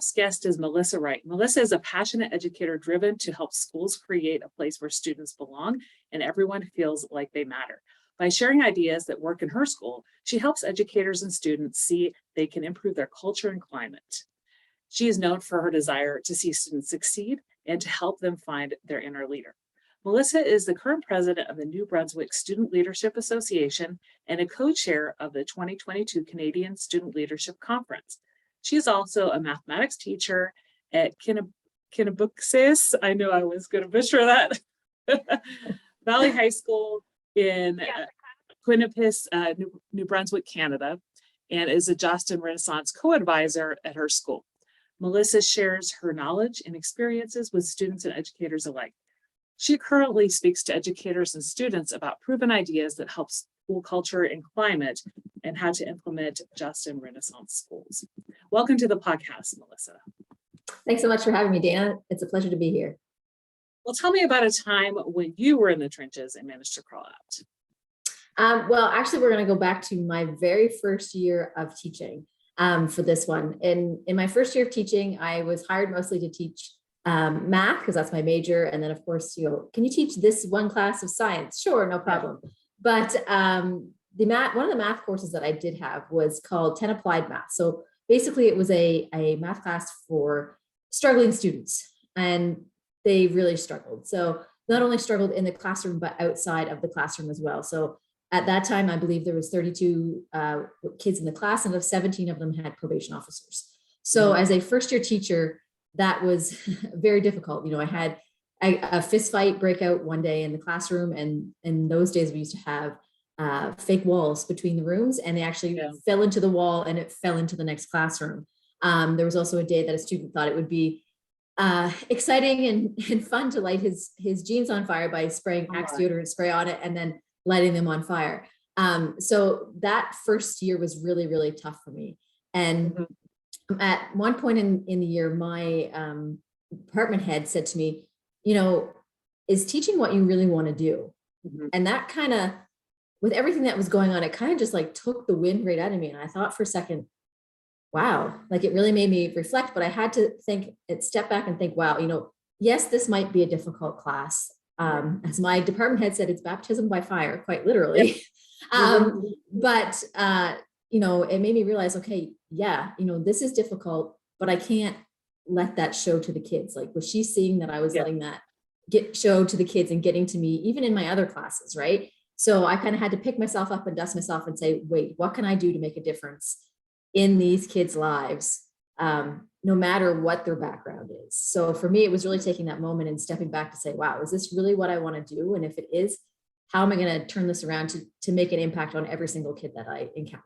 next guest is Melissa Wright. Melissa is a passionate educator driven to help schools create a place where students belong and everyone feels like they matter. By sharing ideas that work in her school, she helps educators and students see they can improve their culture and climate. She is known for her desire to see students succeed and to help them find their inner leader. Melissa is the current president of the New Brunswick Student Leadership Association and a co-chair of the 2022 Canadian Student Leadership Conference. She is also a mathematics teacher at Kennebecasis. I know I was going to butcher that. Valley High School in Kennebecasis, New Brunswick, Canada, and is a Jostens Renaissance co-advisor at her school. Melissa shares her knowledge and experiences with students and educators alike. She currently speaks to educators and students about proven ideas that help school culture and climate and how to implement Jostens Renaissance schools. Welcome to the podcast, Melissa. Thanks so much for having me, Dana. It's a pleasure to be here. Well, tell me about a time when you were in the trenches and managed to crawl out. Well, actually, we're going to go back to my very first year of teaching for this one. In my first year of teaching, I was hired mostly to teach math because that's my major. And then, of course, can you teach this one class of science? Sure, no problem. But one of the math courses that I did have was called 10 Applied Math. So basically, it was a math class for struggling students, and they really struggled. So not only struggled in the classroom, but outside of the classroom as well. So at that time, I believe there was 32 kids in the class, and 17 of them had probation officers. So as a first year teacher, that was very difficult. I had a fist fight break out one day in the classroom, and in those days we used to have fake walls between the rooms, and they actually fell into the wall and it fell into the next classroom. There was also a day that a student thought it would be exciting and fun to light his jeans on fire by spraying Axe deodorant spray on it and then lighting them on fire. So that first year was really, really tough for me. And at one point in the year, my department head said to me, is teaching what you really want to do? And that kind of, with everything that was going on, it kind of just like took the wind right out of me. And I thought for a second, wow, like it really made me reflect, but I had to step back and think, wow, yes, this might be a difficult class. As my department head said, it's baptism by fire, quite literally. But it made me realize, okay, this is difficult, but I can't let that show to the kids. Like, was she seeing that I was letting that show to the kids and getting to me, even in my other classes, right? So I kind of had to pick myself up and dust myself and say, wait, what can I do to make a difference in these kids' lives, no matter what their background is? So for me, it was really taking that moment and stepping back to say, wow, is this really what I want to do? And if it is, how am I going to turn this around to make an impact on every single kid that I encounter?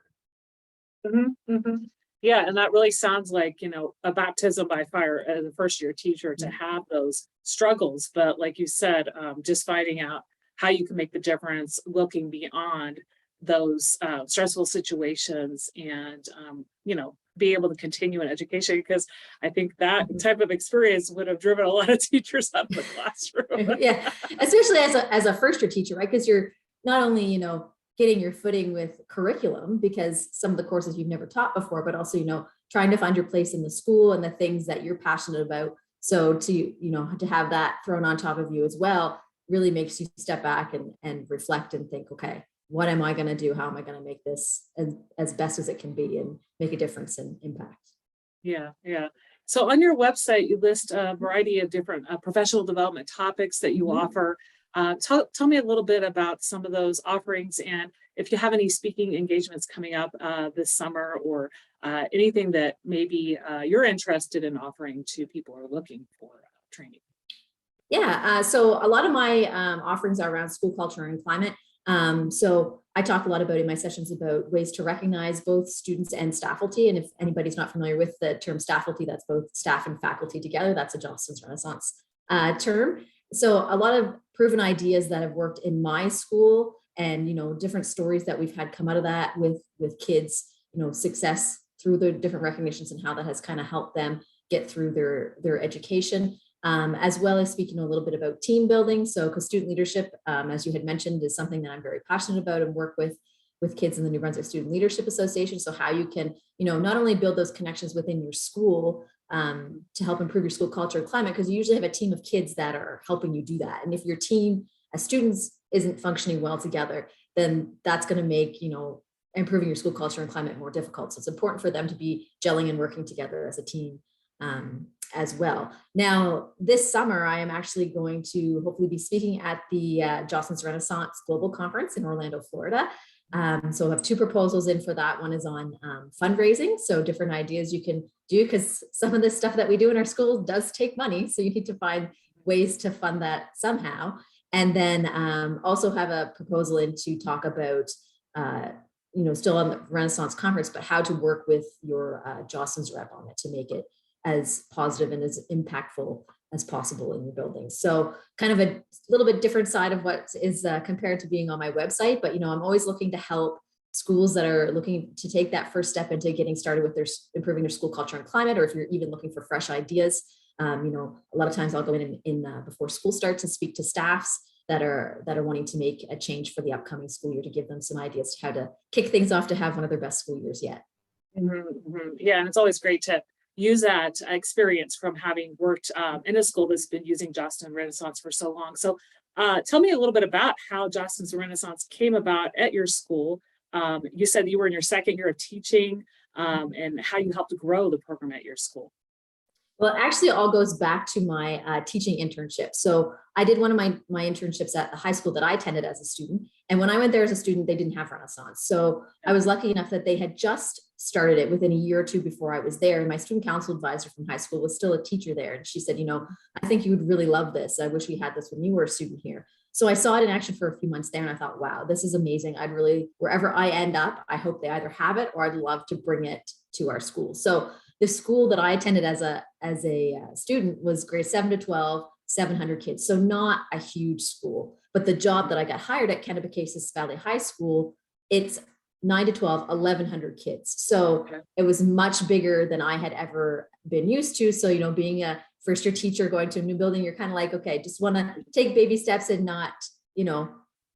Yeah, and that really sounds like, a baptism by fire as a first year teacher to have those struggles. But like you said, just finding out how you can make the difference, looking beyond those stressful situations and, be able to continue in education, because I think that type of experience would have driven a lot of teachers out of the classroom. Yeah, especially as a first year teacher, right? Because you're not only, getting your footing with curriculum, because some of the courses you've never taught before, but also, trying to find your place in the school and the things that you're passionate about. So to have that thrown on top of you as well really makes you step back and reflect and think, okay, what am I going to do? How am I going to make this as best as it can be and make a difference and impact? Yeah. So on your website, you list a variety of different professional development topics that you offer. Tell me a little bit about some of those offerings, and if you have any speaking engagements coming up this summer, or anything that maybe you're interested in offering to people who are looking for training. Yeah, so a lot of my offerings are around school culture and climate. So I talk a lot about in my sessions about ways to recognize both students and staffalty. And if anybody's not familiar with the term staffalty, that's both staff and faculty together. That's a Jostens Renaissance term. So a lot of proven ideas that have worked in my school, and different stories that we've had come out of that with kids, success through the different recognitions and how that has kind of helped them get through their education. As well as speaking a little bit about team building. So, because student leadership, as you had mentioned, is something that I'm very passionate about and work with kids in the New Brunswick Student Leadership Association. So how you can, not only build those connections within your school, to help improve your school culture and climate, because you usually have a team of kids that are helping you do that. And if your team as students isn't functioning well together, then that's going to make, improving your school culture and climate more difficult. So it's important for them to be gelling and working together as a team as well. Now, this summer, I am actually going to hopefully be speaking at the Jostens Renaissance Global Conference in Orlando, Florida. So I have 2 proposals in for that. One is on fundraising, so different ideas you can do, because some of this stuff that we do in our schools does take money. So you need to find ways to fund that somehow. And then also have a proposal in to talk about, still on the Renaissance Conference, but how to work with your Jostens rep on it to make it as positive and as impactful as possible in your building. So kind of a little bit different side of what is compared to being on my website, but I'm always looking to help schools that are looking to take that first step into getting started with their improving their school culture and climate, or if you're even looking for fresh ideas. A lot of times I'll go in before school starts and speak to staffs that are wanting to make a change for the upcoming school year, to give them some ideas to how to kick things off to have one of their best school years yet. Yeah, and it's always great to use that experience from having worked in a school that's been using Jostens Renaissance for so long. So tell me a little bit about how Jostens Renaissance came about at your school. You said you were in your 2nd year of teaching, and how you helped grow the program at your school. Well, it actually all goes back to my teaching internship. So I did one of my internships at the high school that I attended as a student. And when I went there as a student, they didn't have Renaissance. So I was lucky enough that they had just started it within a year or 2 before I was there. And my student council advisor from high school was still a teacher there. And she said, I think you would really love this. I wish we had this when you were a student here. So I saw it in action for a few months there, and I thought, wow, this is amazing. I'd really, wherever I end up, I hope they either have it or I'd love to bring it to our school. So the school that I attended as a student was grade 7 to 12, 700 kids. So not a huge school, but the job that I got hired at Kennebecasis Valley High School, it's 9 to 12, 1,100 kids. So it was much bigger than I had ever been used to. So, being a first year teacher going to a new building, you're kind of like, okay, just want to take baby steps and not,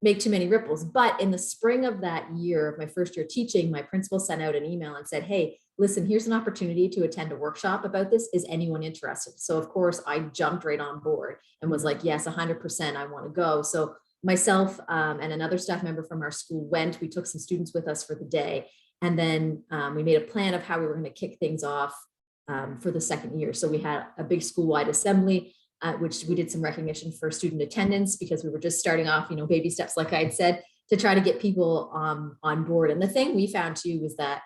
make too many ripples. But in the spring of that year of my first year teaching, my principal sent out an email and said, hey, listen, here's an opportunity to attend a workshop about this. Is anyone interested? So of course I jumped right on board and was like, yes, 100%, I want to go. So myself and another staff member from our school went. We took some students with us for the day. And then we made a plan of how we were going to kick things off for the 2nd year. So we had a big school-wide assembly, which we did some recognition for student attendance, because we were just starting off, baby steps, like I had said, to try to get people on board. And the thing we found too was that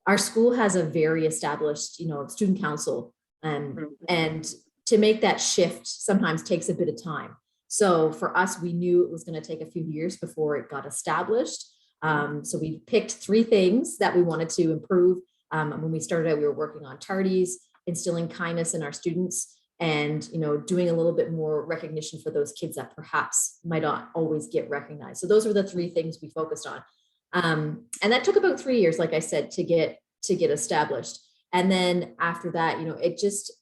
our school has a very established, student council, and to make that shift sometimes takes a bit of time. So for us, we knew it was going to take a few years before it got established. So we picked 3 things that we wanted to improve. When we started out, we were working on tardies, instilling kindness in our students, and doing a little bit more recognition for those kids that perhaps might not always get recognized. So those were the 3 things we focused on. And that took about 3 years, like I said, to get established. And then after that,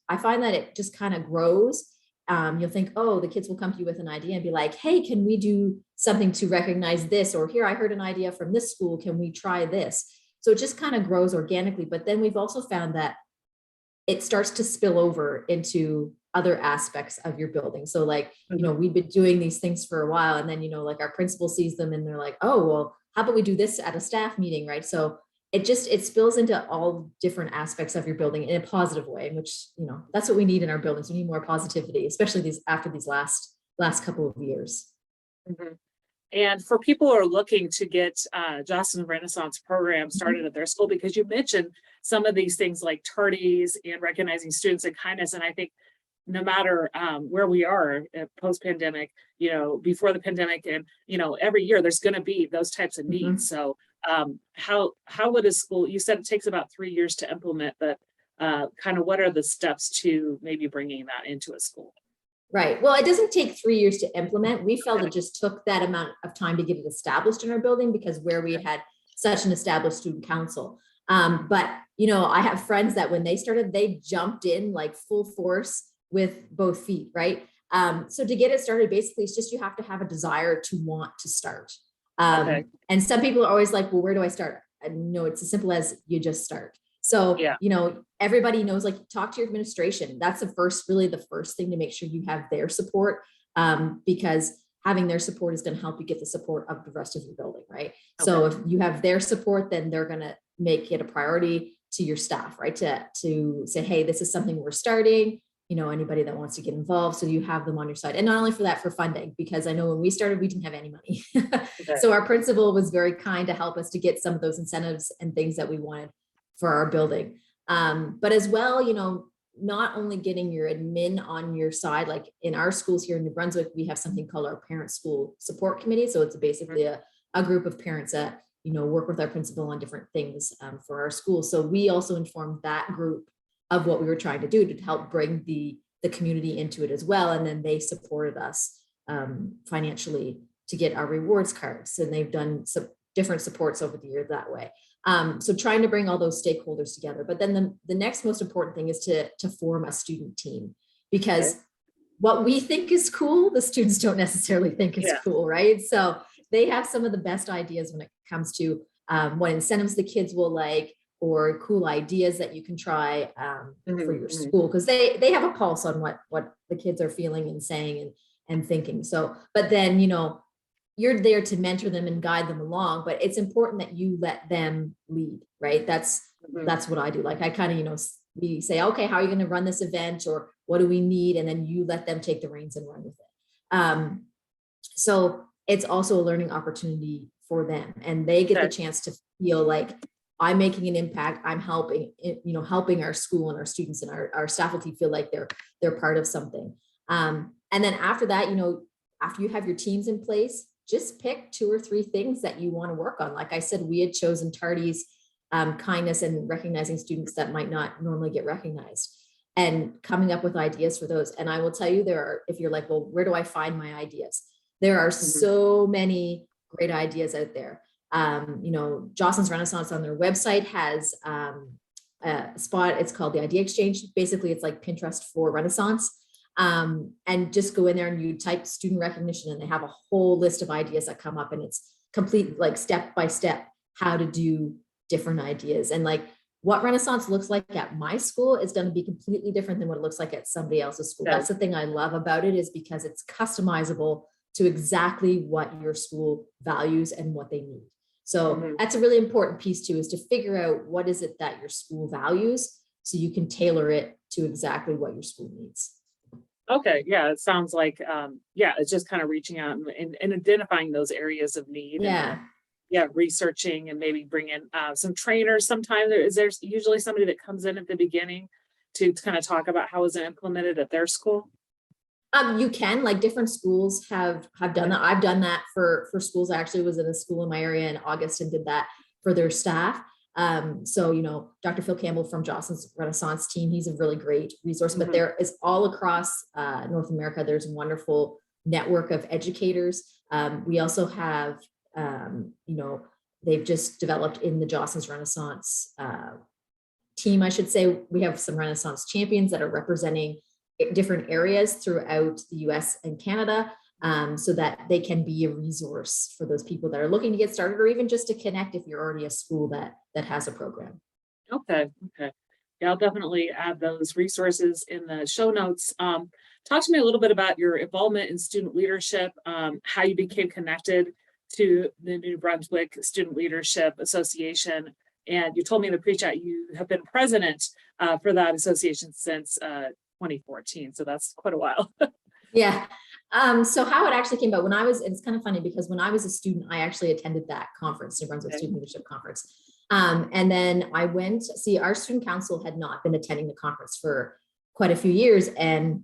I find that it just kind of grows. You'll think, oh, the kids will come to you with an idea and be like, hey, can we do something to recognize this? Or here, I heard an idea from this school. Can we try this? So it just kind of grows organically. But then we've also found that it starts to spill over into other aspects of your building. So like, we've been doing these things for a while, and then, like our principal sees them and they're like, oh, well, how about we do this at a staff meeting, right? So it spills into all different aspects of your building in a positive way, in which, that's what we need in our buildings. We need more positivity, especially after these last couple of years. And for people who are looking to get Jostens Renaissance program started at their school, because you mentioned some of these things like tardies and recognizing students and kindness. And I think no matter where we are post-pandemic, before the pandemic, and, every year there's going to be those types of needs. So how would a school, you said it takes about 3 years to implement, but kind of what are the steps to maybe bringing that into a school? Right. Well, it doesn't take 3 years to implement. We felt it just took that amount of time to get it established in our building, because where we had such an established student council. But, I have friends that when they started, they jumped in like full force with both feet, right? So to get it started, basically, it's just you have to have a desire to want to start. And some people are always like, well, where do I start? No, it's as simple as you just start. So, Yeah. everybody knows, like, talk to your administration. That's really the first thing to make sure you have their support, because having their support is going to help you get the support of the rest of your building, right? So if you have their support, then they're going to make it a priority to your staff, right? To say, hey, this is something we're starting, anybody that wants to get involved. So you have them on your side. And not only for that, for funding, because I know when we started, we didn't have any money. Okay. So our principal was very kind to help us to get some of those incentives and things that we wanted for our building. But as well, not only getting your admin on your side, like in our schools here in New Brunswick, we have something called our parent school support committee. So it's basically a group of parents that, work with our principal on different things for our school. So we also informed that group of what we were trying to do to help bring the community into it as well. And then they supported us financially to get our rewards cards. And they've done some different supports over the year that way. So trying to bring all those stakeholders together. But then the next most important thing is to form a student team, because what we think is cool, the students don't necessarily think is cool, right? So they have some of the best ideas when it comes to what incentives the kids will like, or cool ideas that you can try for your school, because they have a pulse on what the kids are feeling and saying and thinking. So, but then, you're there to mentor them and guide them along, but it's important that you let them lead, right? That's what I do. Like, I kind of, we say, okay, how are you going to run this event, or what do we need? And then you let them take the reins and run with it. So it's also a learning opportunity for them, and they get the chance to feel like, I'm making an impact. I'm helping, helping our school and our students and our faculty feel like they're part of something. And then after that, after you have your teams in place, just pick 2 or 3 things that you want to work on. Like I said, we had chosen Tardy's kindness and recognizing students that might not normally get recognized, and coming up with ideas for those. And I will tell you, if you're like, well, where do I find my ideas? There are so many great ideas out there. Jostens Renaissance on their website has a spot. It's called the Idea Exchange. Basically, it's like Pinterest for Renaissance. And just go in there and you type student recognition, and they have a whole list of ideas that come up, and it's complete, like, step by step how to do different ideas. And like, what Renaissance looks like at my school is going to be completely different than what it looks like at somebody else's school. That's the thing I love about it, is because it's customizable to exactly what your school values and what they need. So that's a really important piece too, is to figure out what is it that your school values, so you can tailor it to exactly what your school needs. Okay. Yeah. It sounds like, it's just kind of reaching out and identifying those areas of need. Yeah. And researching, and maybe bring in some trainers. Sometimes there's usually somebody that comes in at the beginning to kind of talk about how is it implemented at their school. You can, like, different schools have done that. I've done that for schools. I actually was in a school in my area in August and did that for their staff. So, Dr. Phil Campbell from Jostens Renaissance team, he's a really great resource, but there is all across North America, there's a wonderful network of educators. We also have, they've just developed in the Jostens Renaissance team, I should say, we have some Renaissance champions that are representing different areas throughout the US and Canada, so that they can be a resource for those people that are looking to get started, or even just to connect if you're already a school that has a program. Okay. Yeah, I'll definitely add those resources in the show notes. Talk to me a little bit about your involvement in student leadership, how you became connected to the New Brunswick Student Leadership Association. And you told me in the pre-chat you have been president for that association since 2014. So that's quite a while. Yeah. So how it actually came about, it's kind of funny, because when I was a student, I actually attended that conference, New Brunswick Student Leadership Conference. And then I went, our student council had not been attending the conference for quite a few years. And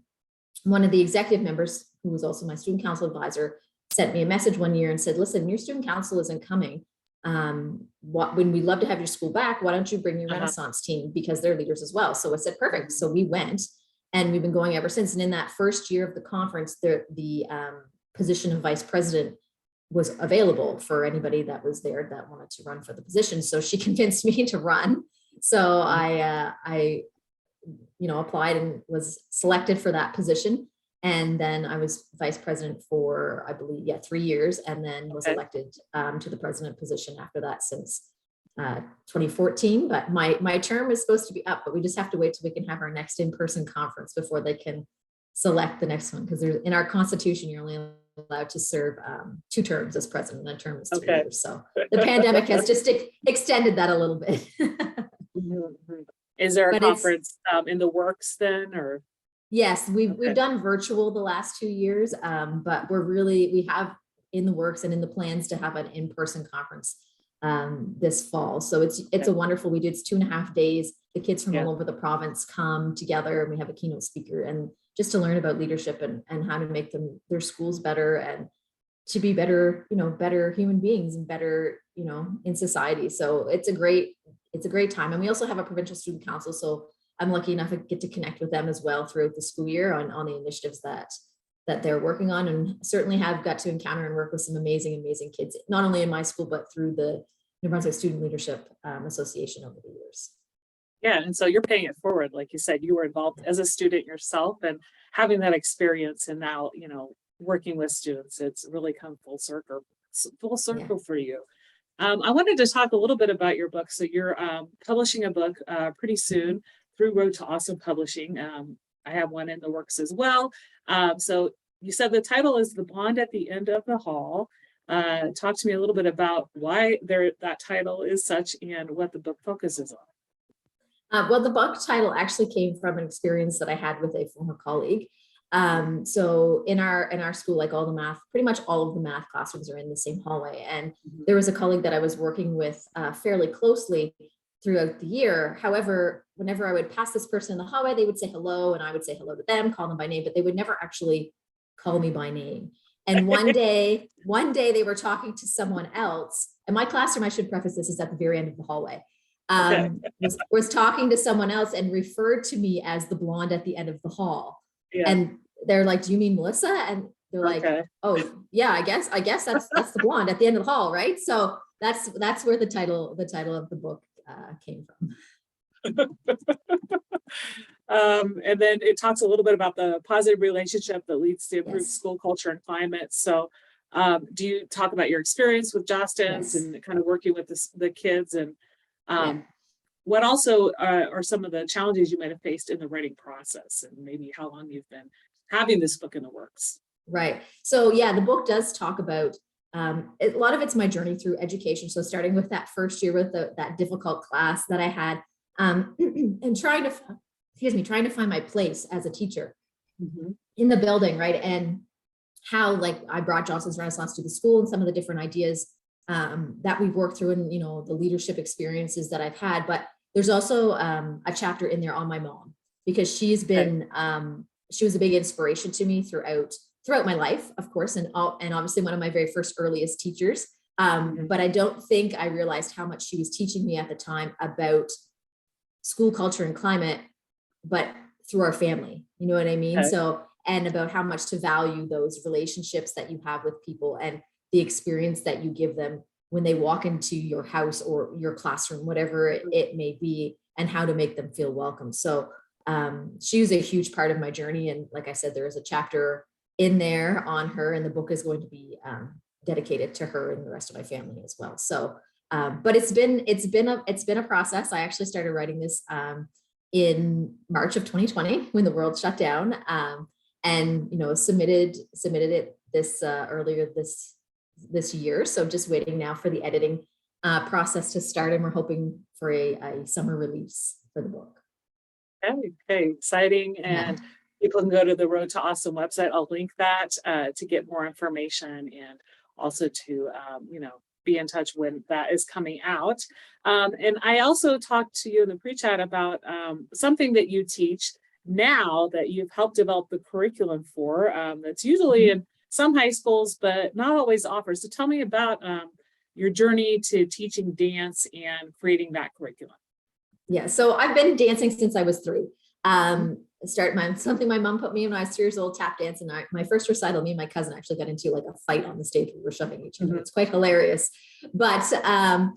one of the executive members, who was also my student council advisor, sent me a message one year and said, listen, your student council isn't coming. When we'd love to have your school back, why don't you bring your Renaissance team, because they're leaders as well. So I said, perfect. So we went, and we've been going ever since. And in that first year of the conference, the position of vice president was available for anybody that was there that wanted to run for the position. So she convinced me to run. So I applied and was selected for that position. And then I was vice president for, I believe, 3 years, and then was elected to the president position after that since 2014, but my term is supposed to be up, but we just have to wait till we can have our next in-person conference before they can select the next one, because there's in our constitution you're only allowed to serve 2 terms as president, and a term is 3 years. So the pandemic has just extended that a little bit. Is there a conference in the works then, or? Yes, we've done virtual the last 2 years, but we have in the works and in the plans to have an in-person conference this fall. So it's a wonderful, it's 2.5 days. The kids from all over the province come together, and we have a keynote speaker, and just to learn about leadership and how to make their schools better, and to be better, better human beings, and better, in society. So it's a great time. And we also have a provincial student council. So I'm lucky enough to get to connect with them as well throughout the school year on the initiatives that they're working on, and certainly have got to encounter and work with some amazing kids, not only in my school, but through the New Brunswick Student Leadership Association over the years. Yeah, and so you're paying it forward. Like you said, you were involved as a student yourself, and having that experience, and now, working with students, it's really come full circle for you. I wanted to talk a little bit about your book. So you're publishing a book pretty soon through Road to Awesome Publishing. I have one in the works as well. So you said the title is The Bond at the End of the Hall. Talk to me a little bit about why that title is such, and what the book focuses on. Well, the book title actually came from an experience that I had with a former colleague. So in our school, like pretty much all of the math classrooms are in the same hallway. And there was a colleague that I was working with fairly closely throughout the year. However, whenever I would pass this person in the hallway, they would say hello, and I would say hello to them, call them by name, but they would never actually call me by name. And one day they were talking to someone else, and my classroom, I should preface this, is at the very end of the hallway. Was talking to someone else and referred to me as the blonde at the end of the hall. Yeah. And they're like, "Do you mean Melissa?" And they're like, "Oh yeah, I guess that's the blonde at the end of the hall, right?" So that's where the title of the book came from. And then it talks a little bit about the positive relationship that leads to improved school culture and climate. So do you talk about your experience with Jostens and kind of working with the kids, and what also are some of the challenges you might have faced in the writing process, and maybe how long you've been having this book in the works? Right. So the book does talk about a lot of it's my journey through education. So starting with that first year with that difficult class that I had, and trying to find my place as a teacher in the building, right? And how, like, I brought Jostens Renaissance to the school, and some of the different ideas that we've worked through, and the leadership experiences that I've had. But there's also a chapter in there on my mom, because she's been she was a big inspiration to me throughout my life, of course, and obviously one of my very first earliest teachers. But I don't think I realized how much she was teaching me at the time about school culture and climate, but through our family, you know what I mean? So, and about how much to value those relationships that you have with people, and the experience that you give them when they walk into your house or your classroom, whatever it may be, and how to make them feel welcome. So she was a huge part of my journey. And like I said, there is a chapter in there on her, and the book is going to be dedicated to her and the rest of my family as well. So, but it's been a process. I actually started writing this in March of 2020 when the world shut down, and submitted it earlier this year. So just waiting now for the editing process to start, and we're hoping for a summer release for the book. Okay, exciting. And people can go to the Road to Awesome website. I'll link that to get more information, and also to be in touch when that is coming out. And I also talked to you in the pre-chat about something that you teach now that you've helped develop the curriculum for, that's usually in some high schools, but not always offered. So tell me about your journey to teaching dance and creating that curriculum. Yeah, so I've been dancing since I was 3. Something my mom put me in when I was 3 years old, tap dance. And my first recital, me and my cousin actually got into like a fight on the stage. We were shoving each other. It's quite hilarious. But I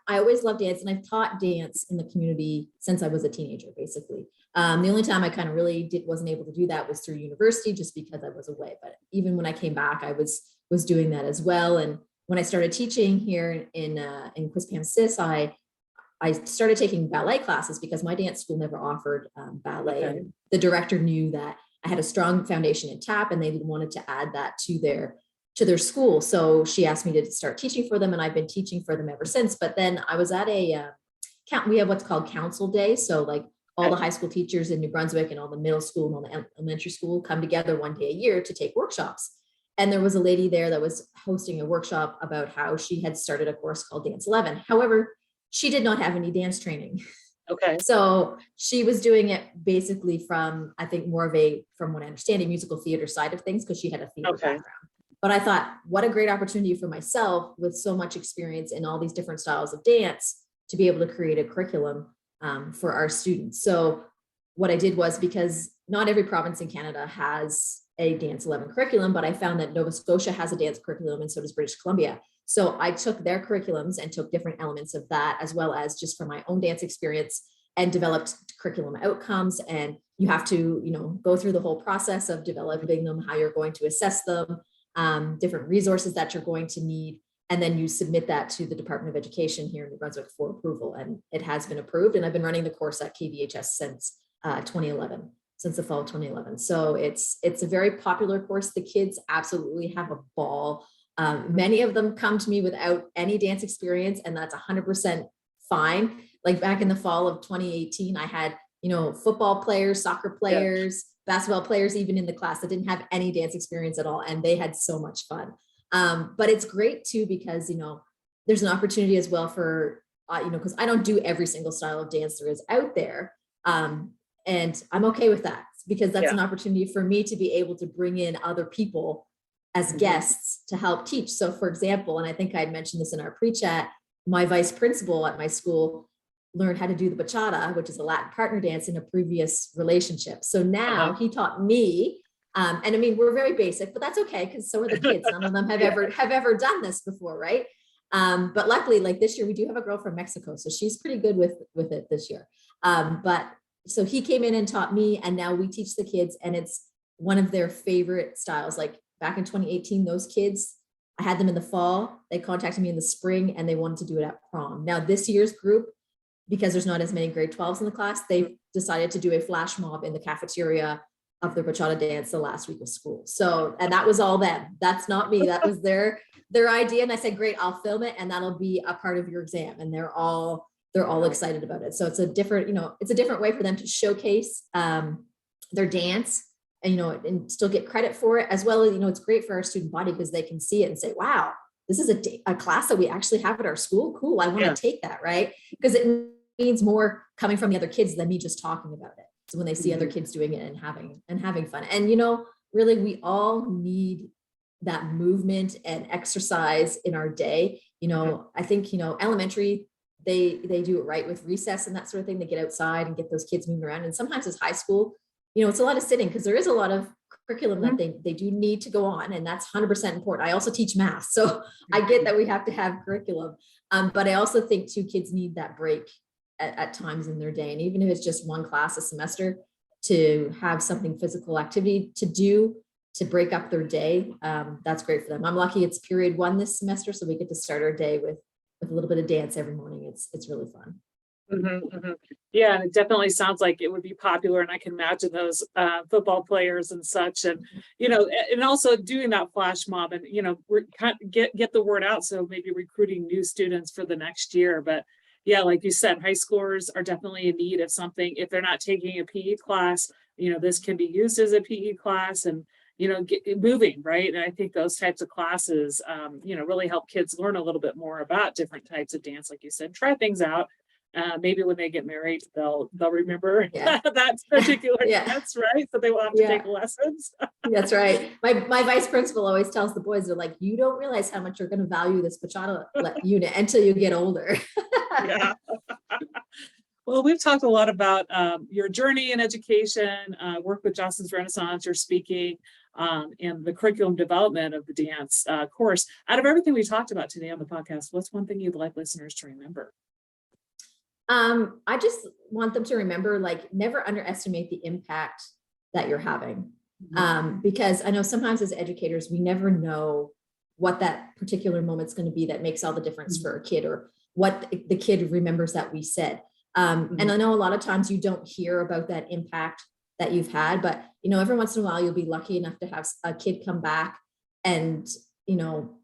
always loved dance, and I've taught dance in the community since I was a teenager, basically. The only time I kind of really wasn't able to do that was through university, just because I was away. But even when I came back, I was doing that as well. And when I started teaching here in Quispamsis, I started taking ballet classes because my dance school never offered ballet. Okay. And the director knew that I had a strong foundation in tap, and they wanted to add that to their school. So she asked me to start teaching for them, and I've been teaching for them ever since. But then I was at we have what's called council day. So like all the high school teachers in New Brunswick and all the middle school and all the elementary school come together one day a year to take workshops. And there was a lady there that was hosting a workshop about how she had started a course called Dance 11. However, she did not have any dance training. Okay. So she was doing it basically from, I think, more of from what I understand, a musical theater side of things, because she had a theater background. But I thought, what a great opportunity for myself with so much experience in all these different styles of dance to be able to create a curriculum for our students. So what I did was, because not every province in Canada has a Dance 11 curriculum, but I found that Nova Scotia has a dance curriculum, and so does British Columbia. So I took their curriculums and took different elements of that, as well as just from my own dance experience, and developed curriculum outcomes. And you have to, go through the whole process of developing them, how you're going to assess them, different resources that you're going to need. And then you submit that to the Department of Education here in New Brunswick for approval. And it has been approved. And I've been running the course at KVHS since 2011, since the fall of 2011. So it's a very popular course. The kids absolutely have a ball. Many of them come to me without any dance experience, and that's 100% fine. Like back in the fall of 2018, I had, football players, soccer players, basketball players, even in the class that didn't have any dance experience at all. And they had so much fun. But it's great too, because, there's an opportunity as well for, because I don't do every single style of dance there is out there. And I'm okay with that, because that's an opportunity for me to be able to bring in other people as guests to help teach. So for example, and I think I had mentioned this in our pre-chat, my vice principal at my school learned how to do the bachata, which is a Latin partner dance, in a previous relationship. So now he taught me, and I mean, we're very basic, but that's okay, because so are the kids. None of them have ever done this before, right? But luckily, like this year, we do have a girl from Mexico, so she's pretty good with it this year. But so he came in and taught me, and now we teach the kids, and it's one of their favorite styles. Like back in 2018, those kids, I had them in the fall, they contacted me in the spring, and they wanted to do it at prom. Now this year's group, because there's not as many grade 12s in the class, they've decided to do a flash mob in the cafeteria of their bachata dance the last week of school. So, and that was all them. That's not me. That was their idea. And I said, great, I'll film it, and that'll be a part of your exam. And they're all excited about it. So it's a different, it's a different way for them to showcase their dance, and, and still get credit for it, as well as, it's great for our student body, because they can see it and say, wow, this is a class that we actually have at our school. Cool. I want to take that. Right. Because it means more coming from the other kids than me just talking about it. So when they see other kids doing it and having fun, and, really, we all need that movement and exercise in our day. I think, elementary, they do it right with recess and that sort of thing. They get outside and get those kids moving around. And sometimes as high school, it's a lot of sitting, because there is a lot of curriculum that they do need to go on, and that's 100% important. I also teach math, so I get that we have to have curriculum, but I also think too, kids need that break at times in their day. And even if it's just one class a semester, to have something physical activity to do to break up their day, that's great for them. I'm lucky it's period 1 this semester, so we get to start our day with a little bit of dance every morning. It's really fun. Yeah, and it definitely sounds like it would be popular, and I can imagine those football players and such, and and also doing that flash mob, and get the word out. So maybe recruiting new students for the next year. But yeah, like you said, high schoolers are definitely in need of something. If they're not taking a PE class, this can be used as a PE class, and get moving, right? And I think those types of classes, really help kids learn a little bit more about different types of dance, like you said, try things out. Maybe when they get married, they'll remember that particular dance, right? So they will have to take lessons. That's right. My vice principal always tells the boys, they're like, you don't realize how much you're going to value this bachata unit until you get older. Yeah. Well, we've talked a lot about your journey in education, work with Jostens Renaissance, your speaking, and the curriculum development of the dance course. Out of everything we talked about today on the podcast, what's one thing you'd like listeners to remember? I just want them to remember, never underestimate the impact that you're having. Because I know sometimes as educators, we never know what that particular moment's going to be that makes all the difference for a kid, or what the kid remembers that we said. And I know a lot of times you don't hear about that impact that you've had, but, every once in a while you'll be lucky enough to have a kid come back and,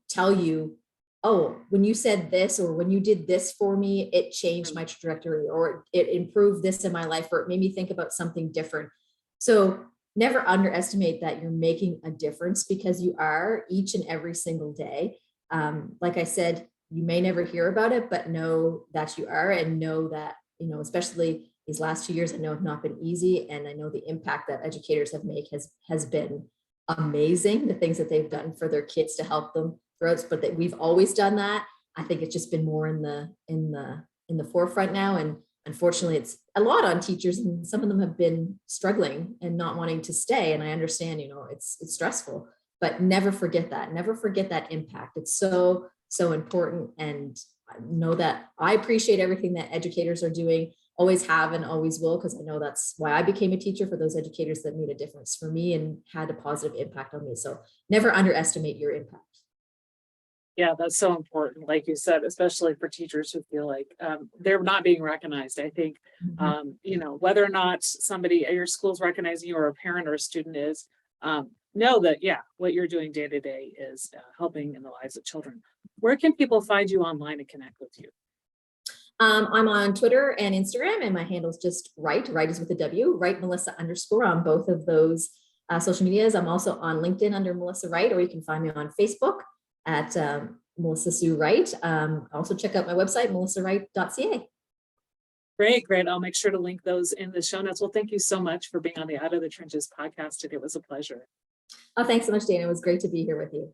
tell you, oh, when you said this, or when you did this for me, it changed my trajectory, or it improved this in my life, or it made me think about something different. So never underestimate that you're making a difference, because you are, each and every single day. Like I said, you may never hear about it, but know that you are, and know that, especially these last 2 years, I know have not been easy. And I know the impact that educators have made has been amazing, the things that they've done for their kids to help them throughout, but that we've always done that. I think it's just been more in the forefront now. And unfortunately, it's a lot on teachers, and some of them have been struggling and not wanting to stay. And I understand, it's stressful, but never forget that. Never forget that impact. It's so, so important. And know that I appreciate everything that educators are doing, always have and always will, because I know that's why I became a teacher, for those educators that made a difference for me and had a positive impact on me. So never underestimate your impact. Yeah, that's so important. Like you said, especially for teachers who feel like they're not being recognized. I think, whether or not somebody at your school's recognizing you, or a parent or a student is, know that, what you're doing day to day is helping in the lives of children. Where can people find you online and connect with you? I'm on Twitter and Instagram, and my handle is just Wright. Wright is with a W, Wright Melissa _ on both of those social medias. I'm also on LinkedIn under Melissa Wright, or you can find me on Facebook at Melissa Sue Wright. Also check out my website, melissawright.ca. Great. I'll make sure to link those in the show notes. Well, thank you so much for being on the Out of the Trenches podcast today. It was a pleasure. Oh, thanks so much, Dana. It was great to be here with you.